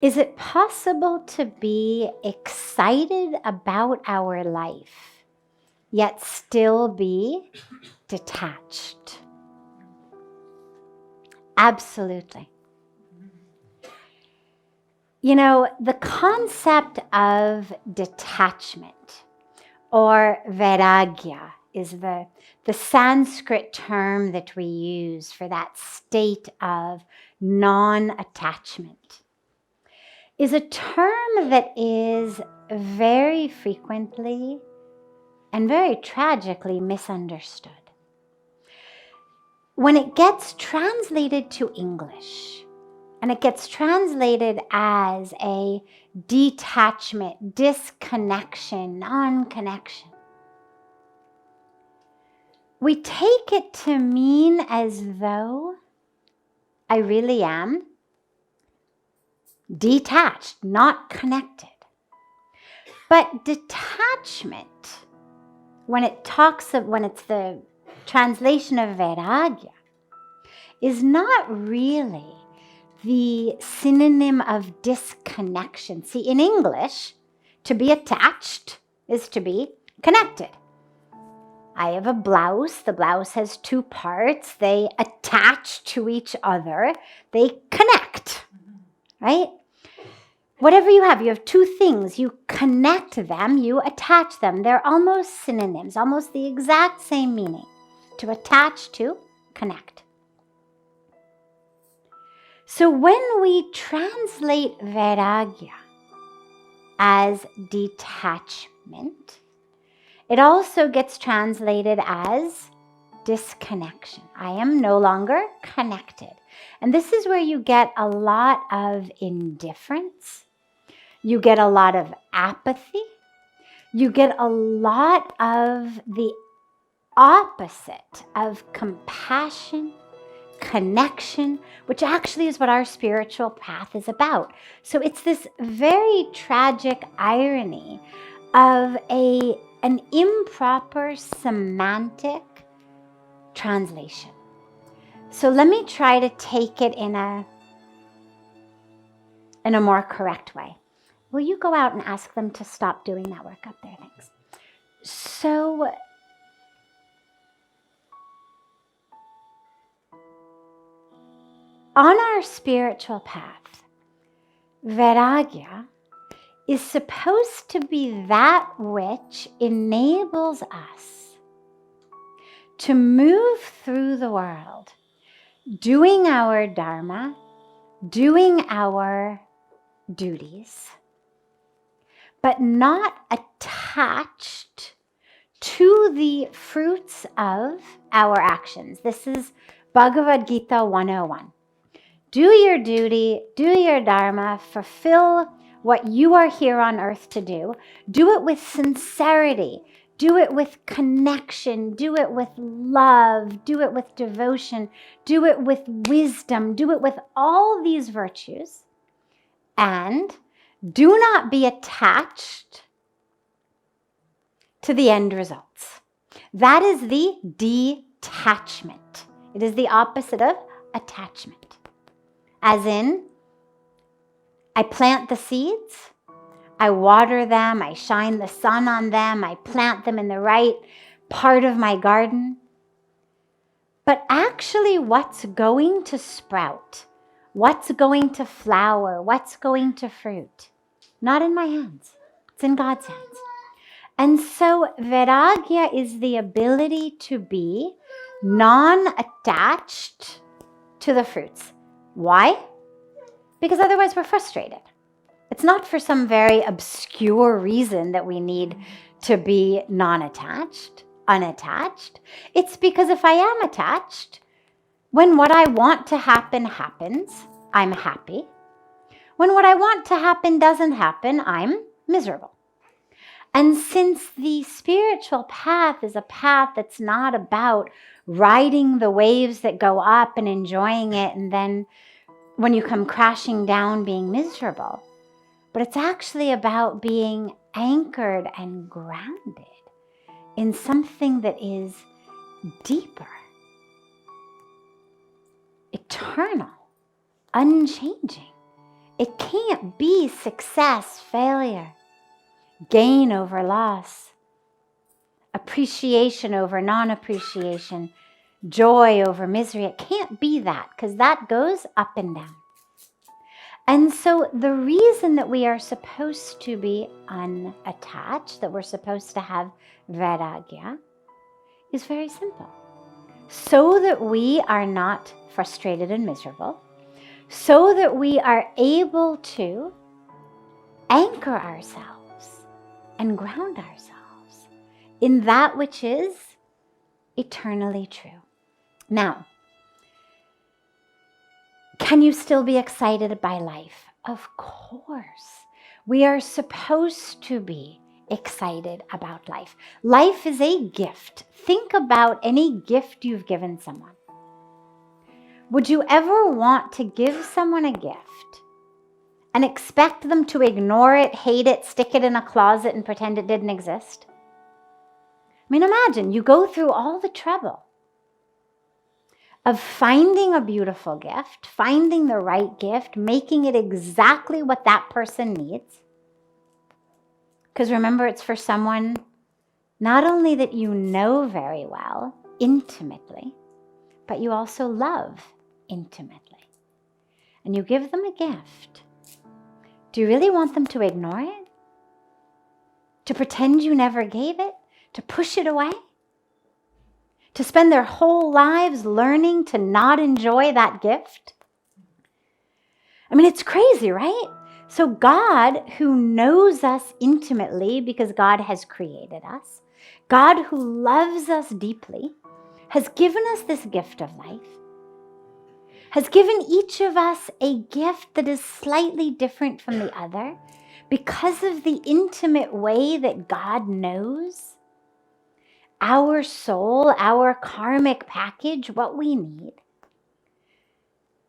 Is it possible to be excited about our life, yet still be detached? Absolutely. You know, the concept of detachment or vairagya is the Sanskrit term that we use for that state of non-attachment, is a term that is very frequently and very tragically misunderstood. When it gets translated to English, and it gets translated as a detachment, disconnection, non-connection, we take it to mean as though I really am detached, not connected. But detachment, when it's the translation of vairagya, is not really the synonym of disconnection. See, in English, to be attached is to be connected. I have a blouse. The blouse has two parts. They attach to each other. They connect, right? Whatever you have two things. You connect them, you attach them. They're almost synonyms, almost the exact same meaning. To attach, to connect. So when we translate vairagya as detachment, it also gets translated as disconnection. I am no longer connected. And this is where you get a lot of indifference. You get a lot of apathy. You get a lot of the opposite of compassion, connection, which actually is what our spiritual path is about. So it's this very tragic irony of an improper semantic translation. So let me try to take it in a more correct way. Will you go out and ask them to stop doing that work up there? Thanks. So on our spiritual path, vairagya is supposed to be that which enables us to move through the world, doing our dharma, doing our duties, but not attached to the fruits of our actions. This is Bhagavad Gita 101. Do your duty, do your dharma, fulfill what you are here on earth to do. Do it with sincerity. Do it with connection. Do it with love. Do it with devotion. Do it with wisdom. Do it with all these virtues. And do not be attached to the end results. That is the detachment. It is the opposite of attachment. As in, I plant the seeds, I water them, I shine the sun on them, I plant them in the right part of my garden. But actually, what's going to sprout, what's going to flower, what's going to fruit? Not in my hands. It's in God's hands. And so vairagya is the ability to be non-attached to the fruits. Why? Because otherwise we're frustrated. It's not for some very obscure reason that we need to be non-attached, unattached. It's because if I am attached, when what I want to happen happens, I'm happy. When what I want to happen doesn't happen, I'm miserable. And since the spiritual path is a path that's not about riding the waves that go up and enjoying it, and then when you come crashing down being miserable, but it's actually about being anchored and grounded in something that is deeper, eternal, unchanging, It can't be success, failure, gain over loss, appreciation over non-appreciation, joy over misery. It can't be that, because that goes up and down. And so the reason that we are supposed to be unattached, that we're supposed to have vairagya, is very simple. So that we are not frustrated and miserable, so that we are able to anchor ourselves and ground ourselves in that which is eternally true. Now, can you still be excited by life? Of course. We are supposed to be excited about life. Life is a gift. Think about any gift you've given someone. Would you ever want to give someone a gift and expect them to ignore it, hate it, stick it in a closet and pretend it didn't exist? I mean, imagine you go through all the trouble of finding a beautiful gift, finding the right gift, making it exactly what that person needs. Because remember, it's for someone not only that you know very well, intimately, but you also love intimately. And you give them a gift. Do you really want them to ignore it? To pretend you never gave it? To push it away? To spend their whole lives learning to not enjoy that gift? I mean, it's crazy, right? So God, who knows us intimately because God has created us, God who loves us deeply, has given us this gift of life, has given each of us a gift that is slightly different from the other because of the intimate way that God knows our soul, our karmic package, what we need.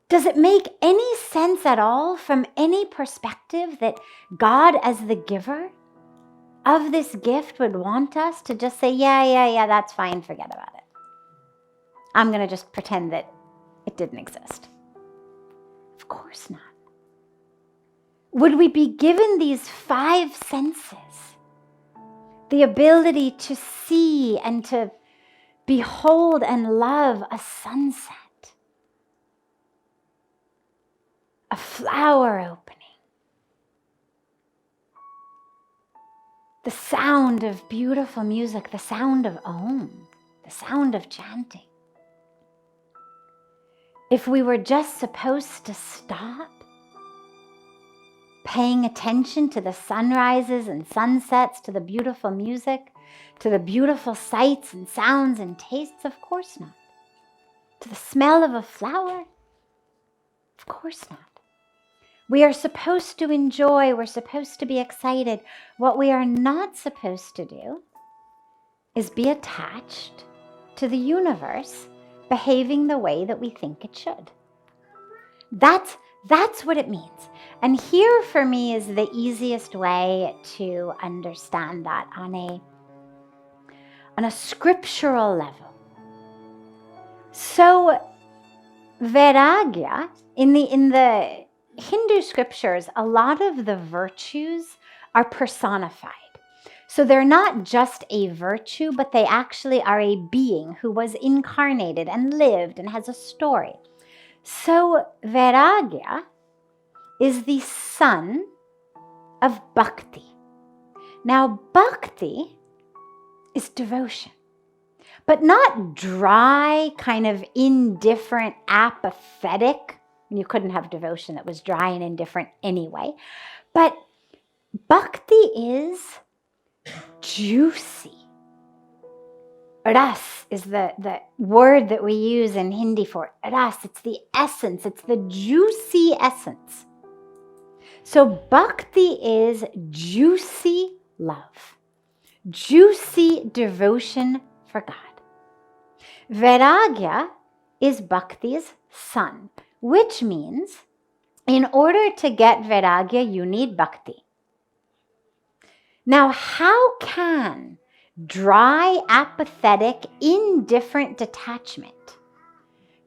Does it make any sense at all from any perspective that God, as the giver of this gift, would want us to just say, yeah, that's fine, forget about it. I'm going to just pretend that it didn't exist? Of course not. Would we be given these 5 senses, the ability to see and to behold and love a sunset, a flower opening, the sound of beautiful music, the sound of Om, the sound of chanting? If we were just supposed to stop paying attention to the sunrises and sunsets, to the beautiful music, to the beautiful sights and sounds and tastes? Of course not. To the smell of a flower? Of course not. We are supposed to enjoy, we're supposed to be excited. What we are not supposed to do is be attached to the universe behaving the way that we think it should. That's what it means. And here for me is the easiest way to understand that on a scriptural level. So vairagya, in the Hindu scriptures, a lot of the virtues are personified. So they're not just a virtue, but they actually are a being who was incarnated and lived and has a story. So vairagya is the son of bhakti. Now, bhakti is devotion, but not dry, kind of indifferent, apathetic. You couldn't have devotion that was dry and indifferent anyway. But bhakti is juicy. Ras is the word that we use in Hindi for ras. It's the essence. It's the juicy essence. So bhakti is juicy love, juicy devotion for God. Vairagya is bhakti's son, which means in order to get vairagya, you need bhakti. Now, how can dry, apathetic, indifferent detachment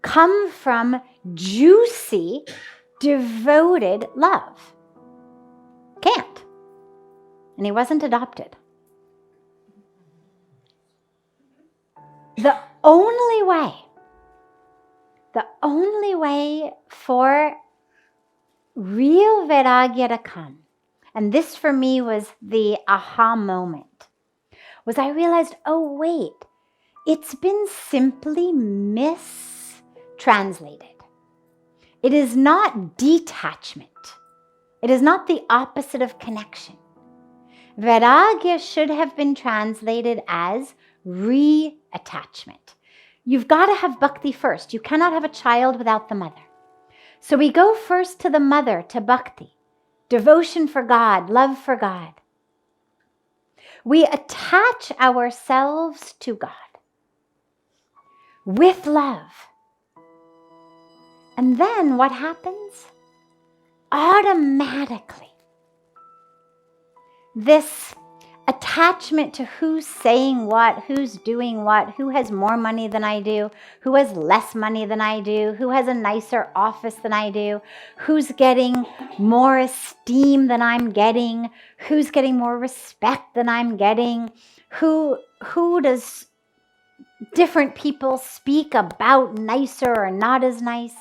come from juicy, devoted love. Can't. And he wasn't adopted. The only way for real vairagya to come, and this for me was the aha moment, was I realized, oh wait, it's been simply mistranslated. It is not detachment. It is not the opposite of connection. Vairagya should have been translated as reattachment. You've got to have bhakti first. You cannot have a child without the mother. So we go first to the mother, to bhakti, devotion for God, love for God. We attach ourselves to God with love. And then what happens? Automatically, this attachment to who's saying what, who's doing what, who has more money than I do, who has less money than I do, who has a nicer office than I do, who's getting more esteem than I'm getting, who's getting more respect than I'm getting, who does different people speak about nicer or not as nice.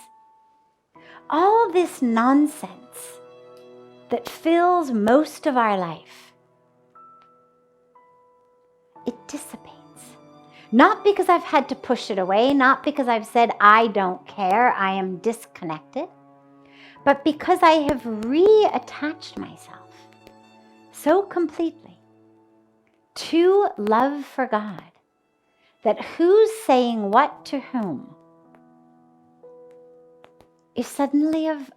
All this nonsense that fills most of our life, it dissipates. Not because I've had to push it away, not because I've said I don't care, I am disconnected, but because I have reattached myself so completely to love for God that who's saying what to whom is suddenly of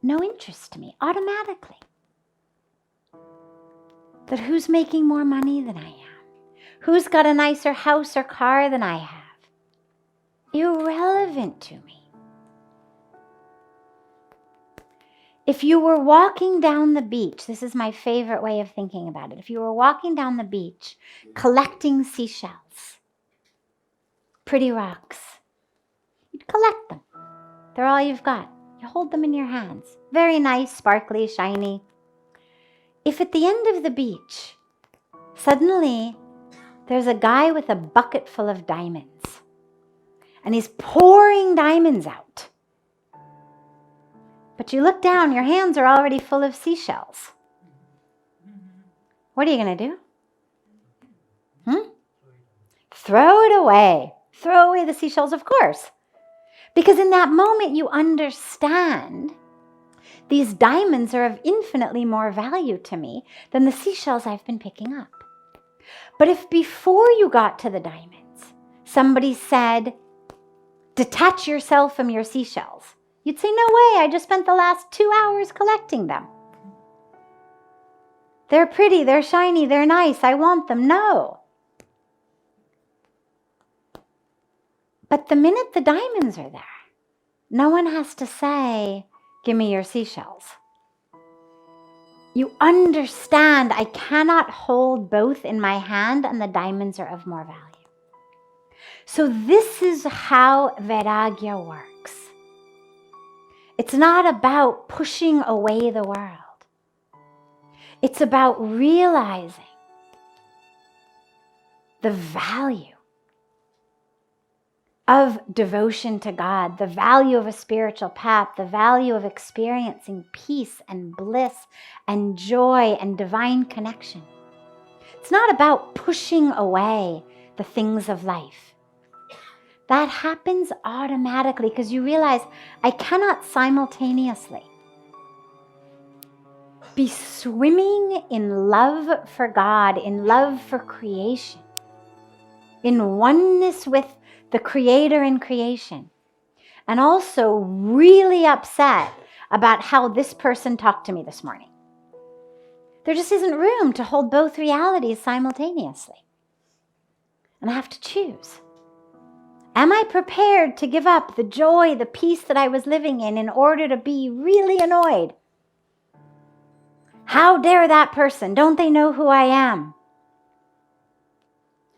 no interest to me, automatically. That who's making more money than I am, who's got a nicer house or car than I have, irrelevant to me. If you were walking down the beach, this is my favorite way of thinking about it. If you were walking down the beach collecting seashells, pretty rocks, you'd collect them. They're all you've got. You hold them in your hands. Very nice, sparkly, shiny. If at the end of the beach, suddenly there's a guy with a bucket full of diamonds, and he's pouring diamonds out, but you look down, your hands are already full of seashells. What are you going to do? Throw it away. Throw away the seashells, of course. Because in that moment you understand these diamonds are of infinitely more value to me than the seashells I've been picking up. But if before you got to the diamonds, somebody said, detach yourself from your seashells, you'd say, no way, I just spent the last 2 hours collecting them. They're pretty, they're shiny, they're nice, I want them. No. But the minute the diamonds are there, no one has to say, give me your seashells. You understand I cannot hold both in my hand and the diamonds are of more value. So this is how vairagya works. It's not about pushing away the world. It's about realizing the value of devotion to God, the value of a spiritual path, the value of experiencing peace and bliss and joy and divine connection. It's not about pushing away the things of life. That happens automatically because you realize I cannot simultaneously be swimming in love for God, in love for creation, in oneness with the Creator and creation, and also really upset about how this person talked to me this morning. There just isn't room to hold both realities simultaneously. And I have to choose. Am I prepared to give up the joy, the peace that I was living in order to be really annoyed? How dare that person? Don't they know who I am?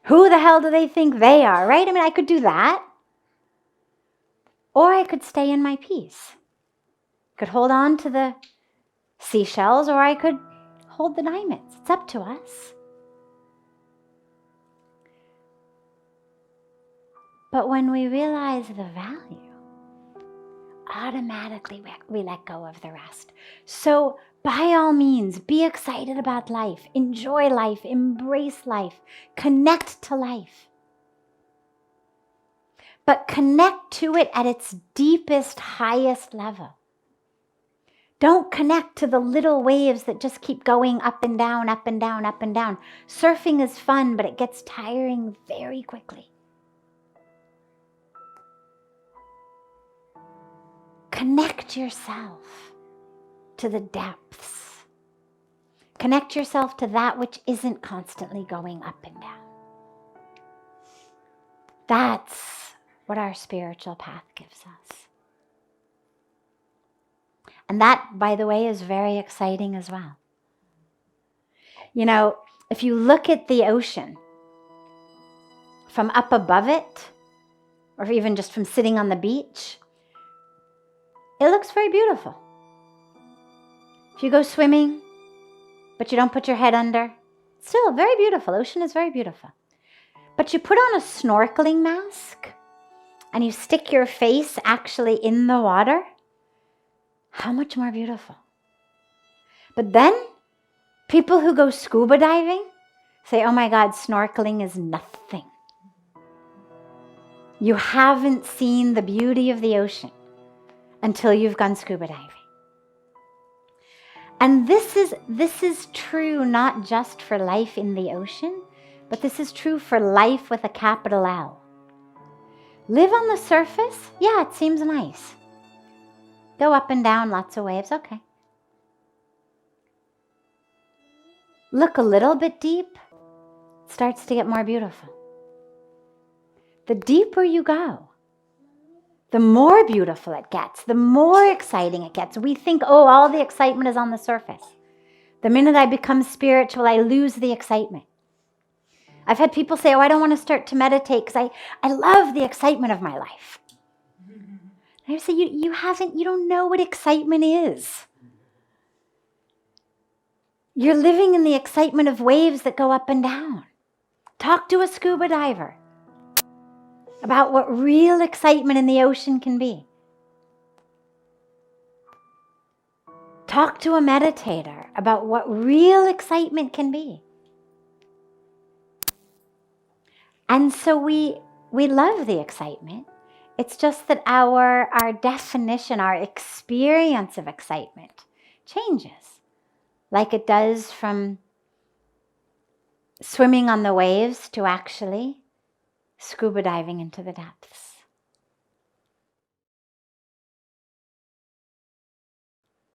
Who the hell do they think they are, right? I mean, I could do that. Or I could stay in my peace. I could hold on to the seashells, or I could hold the diamonds. It's up to us. But when we realize the value, automatically we let go of the rest. So by all means, be excited about life, enjoy life, embrace life, connect to life. But connect to it at its deepest, highest level. Don't connect to the little waves that just keep going up and down, up and down, up and down. Surfing is fun, but it gets tiring very quickly. Connect yourself to the depths. Connect yourself to that which isn't constantly going up and down. That's what our spiritual path gives us. And that, by the way, is very exciting as well. You know, if you look at the ocean from up above it, or even just from sitting on the beach, it looks very beautiful. If you go swimming, but you don't put your head under, it's still very beautiful. Ocean is very beautiful. But you put on a snorkeling mask and you stick your face actually in the water, how much more beautiful. But then people who go scuba diving say, oh my God, snorkeling is nothing. You haven't seen the beauty of the ocean until you've gone scuba diving. And this is true not just for life in the ocean, but this is true for life with a capital L. Live on the surface, yeah, it seems nice. Go up and down, lots of waves, okay. Look a little bit deep, it starts to get more beautiful. The deeper you go, the more beautiful it gets, the more exciting it gets. We think, oh, all the excitement is on the surface. The minute I become spiritual, I lose the excitement. I've had people say, oh, I don't want to start to meditate because I love the excitement of my life. I say, you don't know what excitement is. You're living in the excitement of waves that go up and down. Talk to a scuba diver about what real excitement in the ocean can be. Talk to a meditator about what real excitement can be. And so we love the excitement. It's just that our definition, our experience of excitement changes, like it does from swimming on the waves to actually scuba diving into the depths.